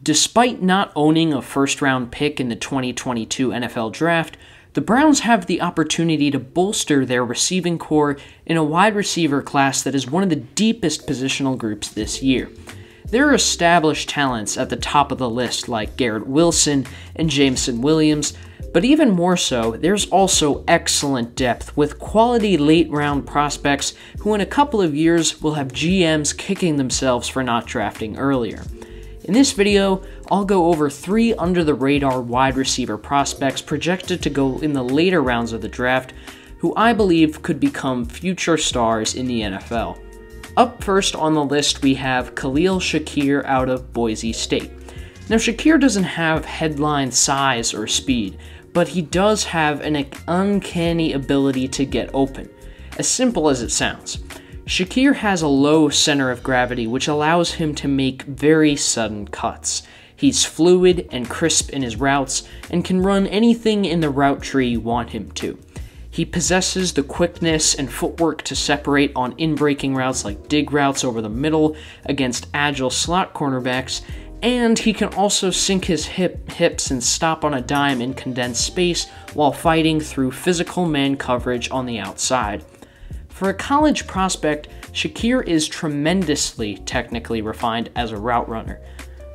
Despite not owning a first-round pick in the 2022 NFL Draft, the Browns have the opportunity to bolster their receiving core in a wide receiver class that is one of the deepest positional groups this year. There are established talents at the top of the list like Garrett Wilson and Jameson Williams, but even more so, there's also excellent depth with quality late-round prospects who in a couple of years will have GMs kicking themselves for not drafting earlier. In this video, I'll go over 3 under-the-radar wide receiver prospects projected to go in the later rounds of the draft, who I believe could become future stars in the NFL. Up first on the list, we have Khalil Shakir out of Boise State. Now, Shakir doesn't have headline size or speed, but he does have an uncanny ability to get open. As simple as it sounds. Shakir has a low center of gravity, which allows him to make very sudden cuts. He's fluid and crisp in his routes, and can run anything in the route tree you want him to. He possesses the quickness and footwork to separate on in-breaking routes like dig routes over the middle against agile slot cornerbacks, and he can also sink his hips and stop on a dime in condensed space while fighting through physical man coverage on the outside. For a college prospect, Shakir is tremendously technically refined as a route runner.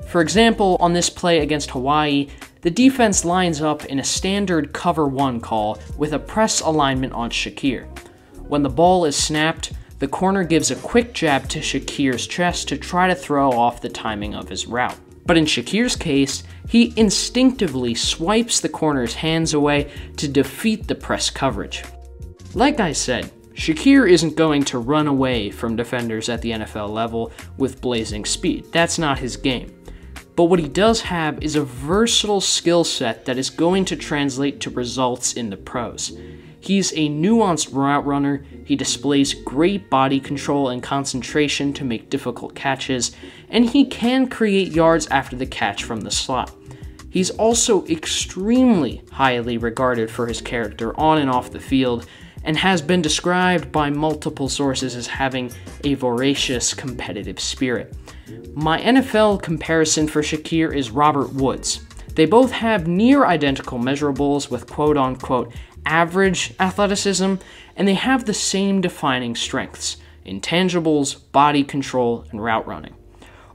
For example, on this play against Hawaii, the defense lines up in a standard cover 1 call with a press alignment on Shakir. When the ball is snapped, the corner gives a quick jab to Shakir's chest to try to throw off the timing of his route. But in Shakir's case, he instinctively swipes the corner's hands away to defeat the press coverage. Like I said, Shakir isn't going to run away from defenders at the NFL level with blazing speed. That's not his game. But what he does have is a versatile skill set that is going to translate to results in the pros. He's a nuanced route runner, he displays great body control and concentration to make difficult catches, and he can create yards after the catch from the slot. He's also extremely highly regarded for his character on and off the field, and has been described by multiple sources as having a voracious competitive spirit. My NFL comparison for Shakir is Robert Woods. They both have near identical measurables with quote-unquote average athleticism, and they have the same defining strengths: intangibles, body control, and route running.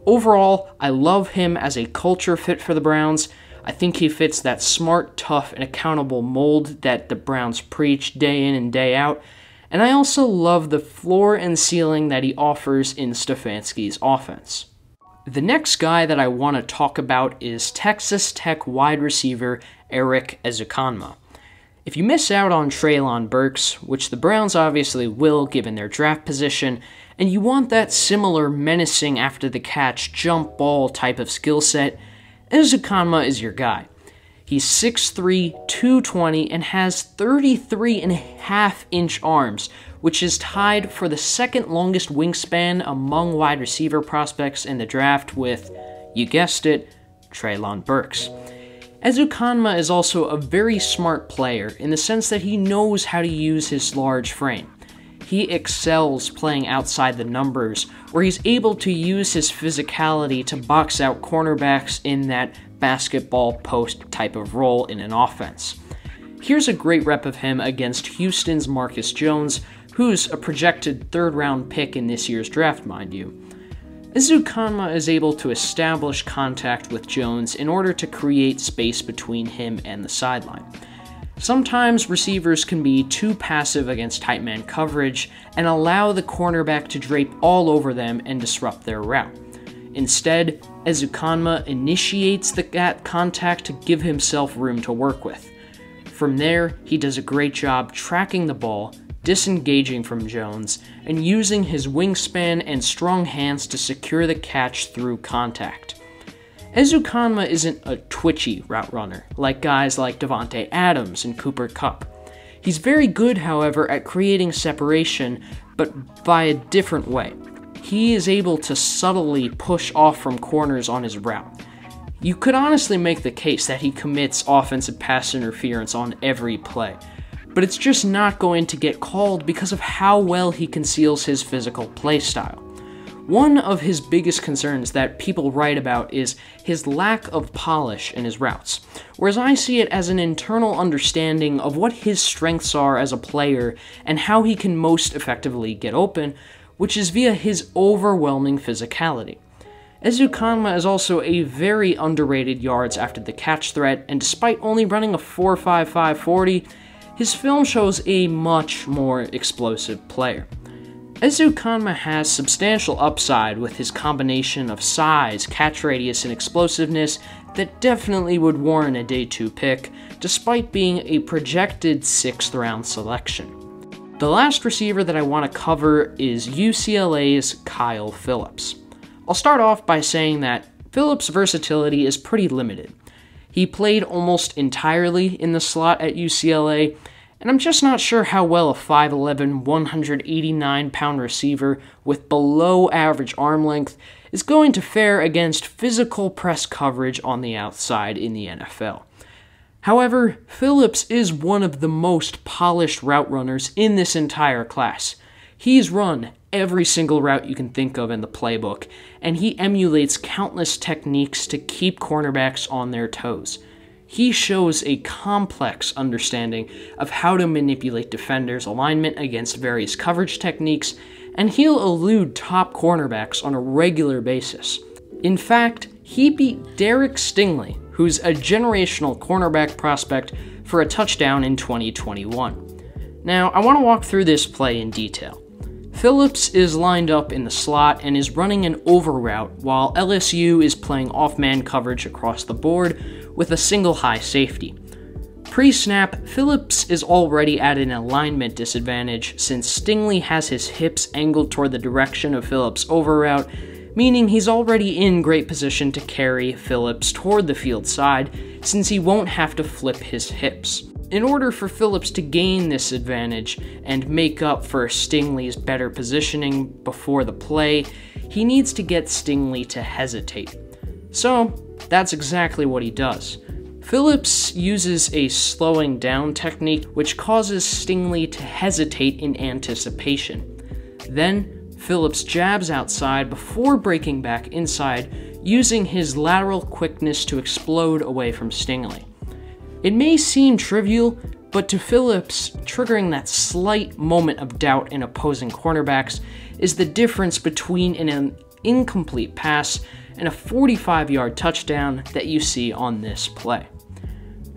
Overall, I love him as a culture fit for the Browns. I think he fits that smart, tough, and accountable mold that the Browns preach day in and day out, and I also love the floor and ceiling that he offers in Stefanski's offense. The next guy that I want to talk about is Texas Tech wide receiver Erik Ezukanma. If you miss out on Treylon Burks, which the Browns obviously will given their draft position, and you want that similar menacing after the catch jump ball type of skill set, Ezukanma is your guy. He's 6'3", 220, and has 33.5-inch arms, which is tied for the second longest wingspan among wide receiver prospects in the draft with, you guessed it, Treylon Burks. Ezukanma is also a very smart player in the sense that he knows how to use his large frame. He excels playing outside the numbers, where he's able to use his physicality to box out cornerbacks in that basketball post type of role in an offense. Here's a great rep of him against Houston's Marcus Jones, who's a projected 3rd-round pick in this year's draft, mind you. Azukonma is able to establish contact with Jones in order to create space between him and the sideline. Sometimes receivers can be too passive against tight man coverage and allow the cornerback to drape all over them and disrupt their route. Instead, Ezukanma initiates that contact to give himself room to work with. From there, he does a great job tracking the ball, disengaging from Jones, and using his wingspan and strong hands to secure the catch through contact. Ezukanma isn't a twitchy route runner, like guys like Davante Adams and Cooper Kupp. He's very good, however, at creating separation, but by a different way. He is able to subtly push off from corners on his route. You could honestly make the case that he commits offensive pass interference on every play, but it's just not going to get called because of how well he conceals his physical playstyle. One of his biggest concerns that people write about is his lack of polish in his routes, whereas I see it as an internal understanding of what his strengths are as a player and how he can most effectively get open, which is via his overwhelming physicality. Ezukanma is also a very underrated yards after the catch threat, and despite only running a 4.55 40, his film shows a much more explosive player. Ezukanma has substantial upside with his combination of size, catch radius, and explosiveness that definitely would warrant a day 2 pick, despite being a projected 6th round selection. The last receiver that I want to cover is UCLA's Kyle Phillips. I'll start off by saying that Phillips' versatility is pretty limited. He played almost entirely in the slot at UCLA, and I'm just not sure how well a 5'11", 189-pound receiver with below-average arm length is going to fare against physical press coverage on the outside in the NFL. However, Phillips is one of the most polished route runners in this entire class. He's run every single route you can think of in the playbook, and he emulates countless techniques to keep cornerbacks on their toes. He shows a complex understanding of how to manipulate defenders' alignment against various coverage techniques, and he'll elude top cornerbacks on a regular basis. In fact, he beat Derek Stingley, who's a generational cornerback prospect, for a touchdown in 2021. Now, I want to walk through this play in detail. Phillips is lined up in the slot and is running an over route, while LSU is playing off-man coverage across the board with a single high safety. Pre-snap, Phillips is already at an alignment disadvantage since Stingley has his hips angled toward the direction of Phillips' over route, meaning he's already in great position to carry Phillips toward the field side since he won't have to flip his hips. In order for Phillips to gain this advantage and make up for Stingley's better positioning before the play, he needs to get Stingley to hesitate. So, that's exactly what he does. Phillips uses a slowing down technique which causes Stingley to hesitate in anticipation. Then, Phillips jabs outside before breaking back inside, using his lateral quickness to explode away from Stingley. It may seem trivial, but to Phillips, triggering that slight moment of doubt in opposing cornerbacks is the difference between an incomplete pass and a 45-yard touchdown that you see on this play.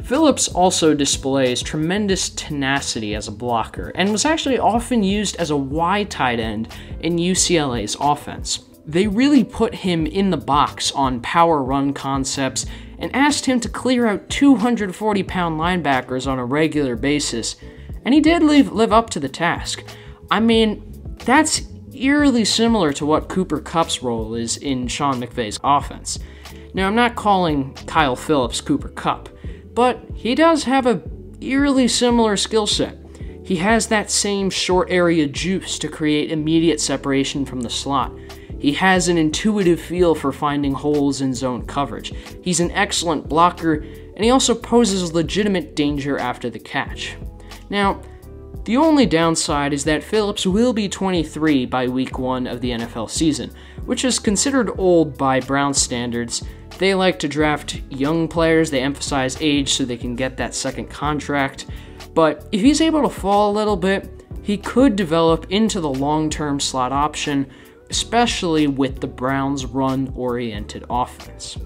Phillips also displays tremendous tenacity as a blocker and was actually often used as a wide tight end in UCLA's offense. They really put him in the box on power run concepts and asked him to clear out 240-pound linebackers on a regular basis, and he did live up to the task. I mean, that's eerily similar to what Cooper Kupp's role is in Sean McVay's offense. Now, I'm not calling Kyle Phillips Cooper Kupp, but he does have a eerily similar skill set. He has that same short area juice to create immediate separation from the slot. He has an intuitive feel for finding holes in zone coverage. He's an excellent blocker, and he also poses legitimate danger after the catch. Now, the only downside is that Phillips will be 23 by week 1 of the NFL season, which is considered old by Browns standards. They like to draft young players, they emphasize age so they can get that second contract, but if he's able to fall a little bit, he could develop into the long-term slot option, especially with the Browns' run-oriented offense.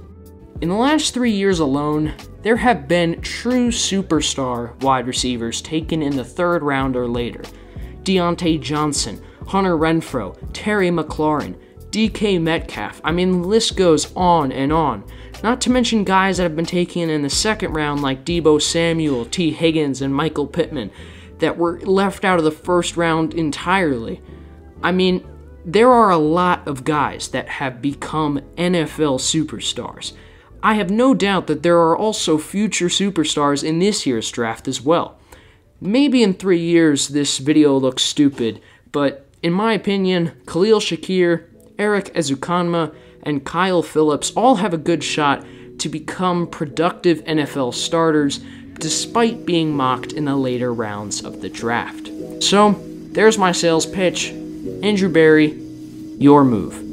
In the last 3 years alone, there have been true superstar wide receivers taken in the 3rd round or later. Deontay Johnson, Hunter Renfrow, Terry McLaurin, DK Metcalf. I mean, the list goes on and on. Not to mention guys that have been taken in the 2nd round like Deebo Samuel, T. Higgins, and Michael Pittman that were left out of the 1st round entirely. I mean, there are a lot of guys that have become NFL superstars. I have no doubt that there are also future superstars in this year's draft as well. Maybe in 3 years this video looks stupid, but in my opinion, Khalil Shakir, Erik Ezukanma, and Kyle Phillips all have a good shot to become productive NFL starters despite being mocked in the later rounds of the draft. So, there's my sales pitch. Andrew Berry, your move.